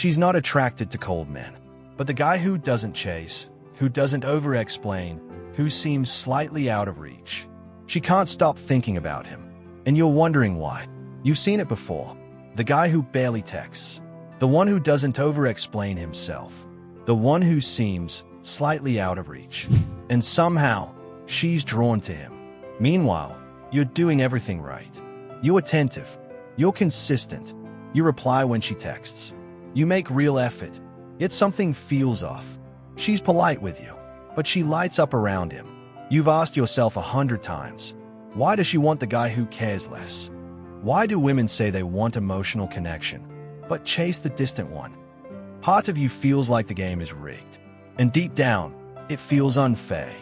She's not attracted to cold men, but the guy who doesn't chase, who doesn't over-explain, who seems slightly out of reach. She can't stop thinking about him, and you're wondering why. You've seen it before. The guy who barely texts, the one who doesn't over-explain himself, the one who seems slightly out of reach. And somehow, she's drawn to him. Meanwhile, you're doing everything right. You're attentive. You're consistent. You reply when she texts. You make real effort. Yet something feels off. She's polite with you, but she lights up around him. You've asked yourself 100 times, why does she want the guy who cares less? Why do women say they want emotional connection, but chase the distant one? Part of you feels like the game is rigged, and deep down, it feels unfair.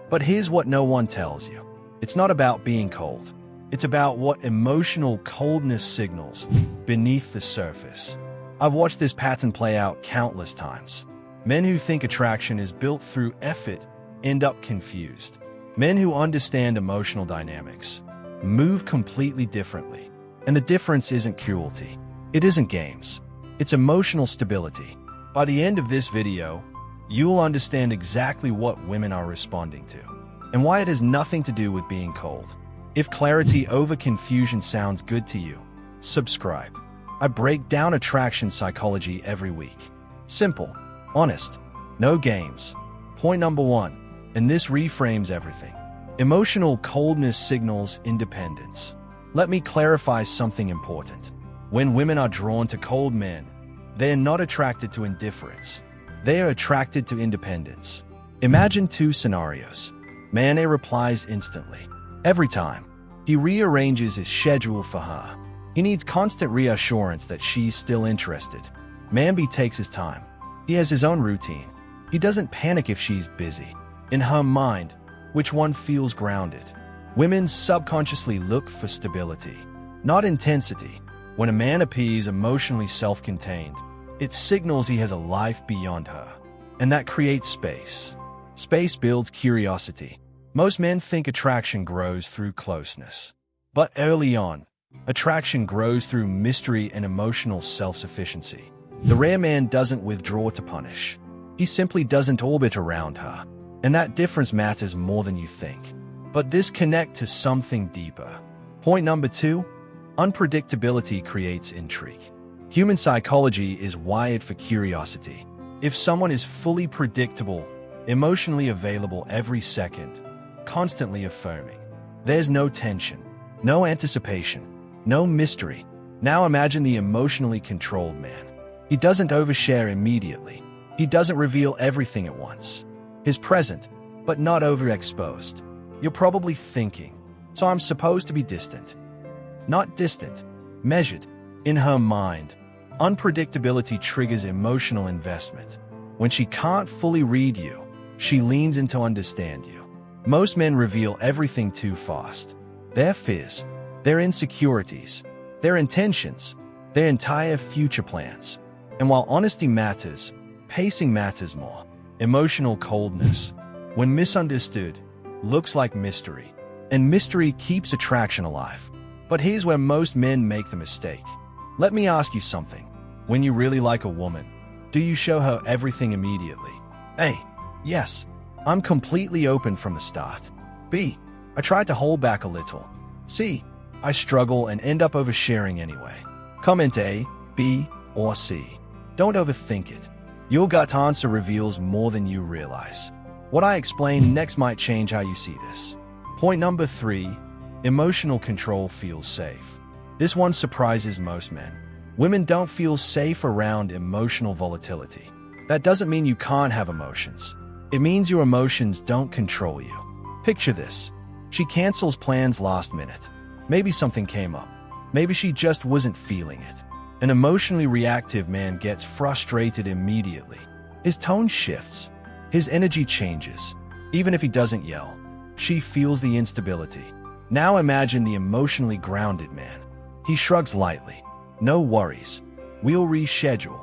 But here's what no one tells you. It's not about being cold. It's about what emotional coldness signals beneath the surface. I've watched this pattern play out countless times. Men who think attraction is built through effort end up confused. Men who understand emotional dynamics move completely differently. And the difference isn't cruelty. It isn't games. It's emotional stability. By the end of this video, you'll understand exactly what women are responding to and why it has nothing to do with being cold. If clarity over confusion sounds good to you, subscribe. I break down attraction psychology every week. Simple, honest, no games. Point number 1, and this reframes everything. Emotional coldness signals independence. Let me clarify something important. When women are drawn to cold men, they are not attracted to indifference. They are attracted to independence. Imagine 2 scenarios. Man A replies instantly. Every time. He rearranges his schedule for her. He needs constant reassurance that she's still interested. Man B takes his time. He has his own routine. He doesn't panic if she's busy. In her mind, which one feels grounded? Women subconsciously look for stability, not intensity. When a man appears emotionally self-contained, it signals he has a life beyond her. And that creates space. Space builds curiosity. Most men think attraction grows through closeness. But early on, attraction grows through mystery and emotional self-sufficiency. The rare man doesn't withdraw to punish. He simply doesn't orbit around her. And that difference matters more than you think. But this connects to something deeper. Point number 2, unpredictability creates intrigue. Human psychology is wired for curiosity. If someone is fully predictable, emotionally available every second, constantly affirming, there's no tension, no anticipation, no mystery. Now imagine the emotionally controlled man. He doesn't overshare immediately. He doesn't reveal everything at once. He's present, but not overexposed. You're probably thinking, so I'm supposed to be distant. Not distant, measured. In her mind, unpredictability triggers emotional investment. When she can't fully read you, she leans in to understand you. Most men reveal everything too fast. Their fears, their insecurities, their intentions, their entire future plans. And while honesty matters, pacing matters more. Emotional coldness, when misunderstood, looks like mystery. And mystery keeps attraction alive. But here's where most men make the mistake. Let me ask you something. When you really like a woman, do you show her everything immediately? A, yes, I'm completely open from the start. B, I try to hold back a little. C, I struggle and end up oversharing anyway. Comment A, B, or C. Don't overthink it. Your gut answer reveals more than you realize. What I explain next might change how you see this. Point number 3, emotional control feels safe. This one surprises most men. Women don't feel safe around emotional volatility. That doesn't mean you can't have emotions. It means your emotions don't control you. Picture this. She cancels plans last minute. Maybe something came up. Maybe she just wasn't feeling it. An emotionally reactive man gets frustrated immediately. His tone shifts. His energy changes. Even if he doesn't yell, she feels the instability. Now imagine the emotionally grounded man. He shrugs lightly. No worries. We'll reschedule.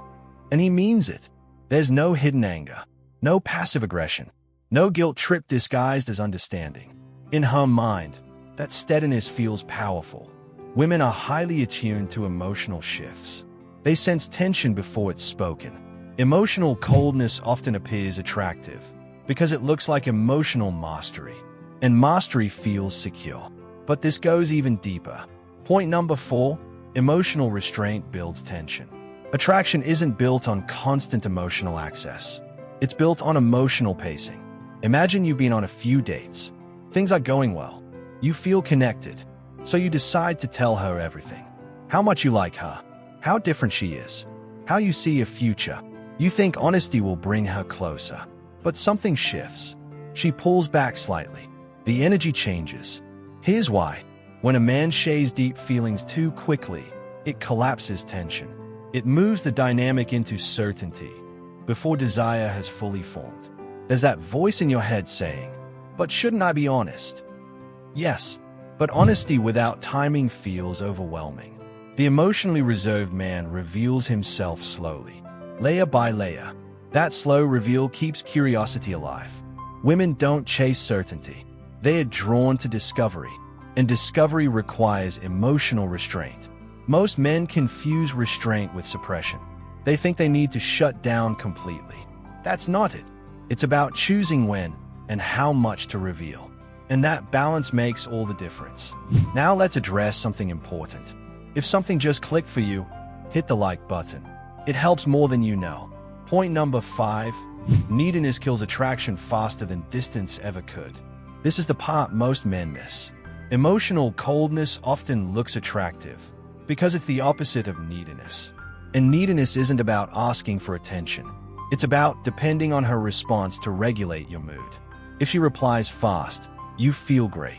And he means it. There's no hidden anger. No passive aggression. No guilt trip disguised as understanding. In her mind, that steadiness feels powerful. Women are highly attuned to emotional shifts. They sense tension before it's spoken. Emotional coldness often appears attractive because it looks like emotional mastery, and mastery feels secure. But this goes even deeper. Point number 4, emotional restraint builds tension. Attraction isn't built on constant emotional access. It's built on emotional pacing. Imagine you've been on a few dates. Things are going well. You feel connected, so you decide to tell her everything. How much you like her, how different she is, how you see a future. You think honesty will bring her closer. But something shifts. She pulls back slightly. The energy changes. Here's why. When a man shares deep feelings too quickly, it collapses tension. It moves the dynamic into certainty before desire has fully formed. There's that voice in your head saying, "But shouldn't I be honest?" Yes, but honesty without timing feels overwhelming. The emotionally reserved man reveals himself slowly, layer by layer. That slow reveal keeps curiosity alive. Women don't chase certainty. They are drawn to discovery, and discovery requires emotional restraint. Most men confuse restraint with suppression. They think they need to shut down completely. That's not it. It's about choosing when and how much to reveal. And that balance makes all the difference. Now let's address something important. If something just clicked for you, hit the like button. It helps more than you know. Point number 5, neediness kills attraction faster than distance ever could. This is the part most men miss. Emotional coldness often looks attractive because it's the opposite of neediness. And neediness isn't about asking for attention. It's about depending on her response to regulate your mood. If she replies fast, you feel great.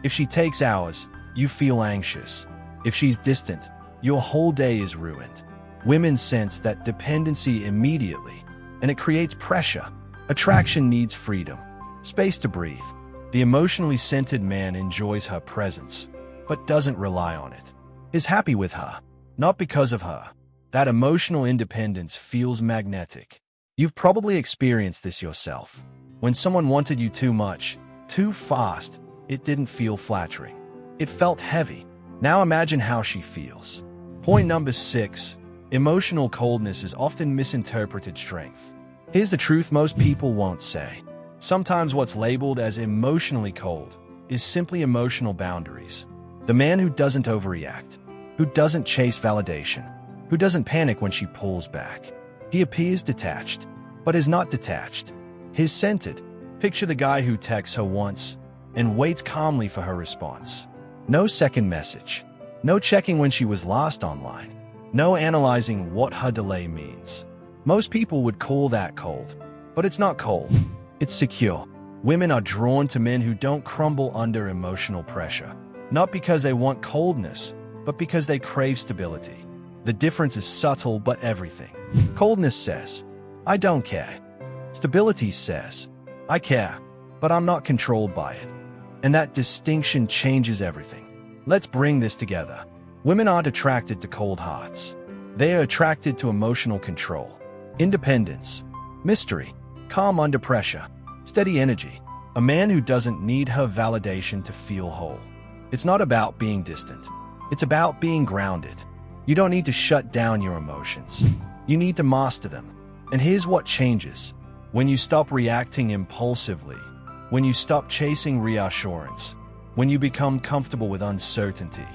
If she takes hours, you feel anxious. If she's distant, your whole day is ruined. Women sense that dependency immediately, and it creates pressure. Attraction needs freedom, space to breathe. The emotionally centered man enjoys her presence, but doesn't rely on it. Is happy with her, not because of her. That emotional independence feels magnetic. You've probably experienced this yourself. When someone wanted you too much, too fast, it didn't feel flattering. It felt heavy. Now imagine how she feels. Point number 6, emotional coldness is often misinterpreted strength. Here's the truth most people won't say. Sometimes what's labeled as emotionally cold is simply emotional boundaries. The man who doesn't overreact, who doesn't chase validation, who doesn't panic when she pulls back. He appears detached, but is not detached. He's centered. Picture the guy who texts her once and waits calmly for her response. No second message. No checking when she was last online. No analyzing what her delay means. Most people would call that cold, but it's not cold. It's secure. Women are drawn to men who don't crumble under emotional pressure. Not because they want coldness, but because they crave stability. The difference is subtle but everything. Coldness says, "I don't care." Stability says, "I care, but I'm not controlled by it." And that distinction changes everything. Let's bring this together. Women aren't attracted to cold hearts. They are attracted to emotional control, independence, mystery, calm under pressure, steady energy. A man who doesn't need her validation to feel whole. It's not about being distant. It's about being grounded. You don't need to shut down your emotions. You need to master them. And here's what changes. When you stop reacting impulsively, when you stop chasing reassurance, when you become comfortable with uncertainty,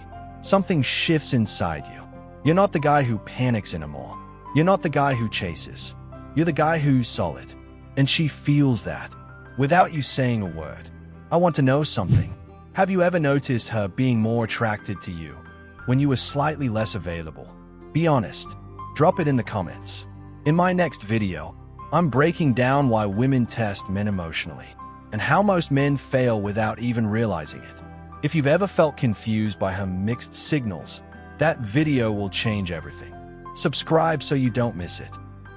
something shifts inside you. You're not the guy who panics anymore. You're not the guy who chases. You're the guy who's solid. And she feels that, without you saying a word. I want to know something. Have you ever noticed her being more attracted to you when you were slightly less available? Be honest. Drop it in the comments. In my next video, I'm breaking down why women test men emotionally, and how most men fail without even realizing it. If you've ever felt confused by her mixed signals, that video will change everything. Subscribe so you don't miss it.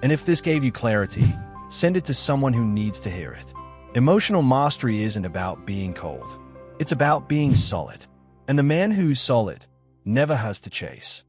And if this gave you clarity, send it to someone who needs to hear it. Emotional mastery isn't about being cold. It's about being solid. And the man who's solid never has to chase.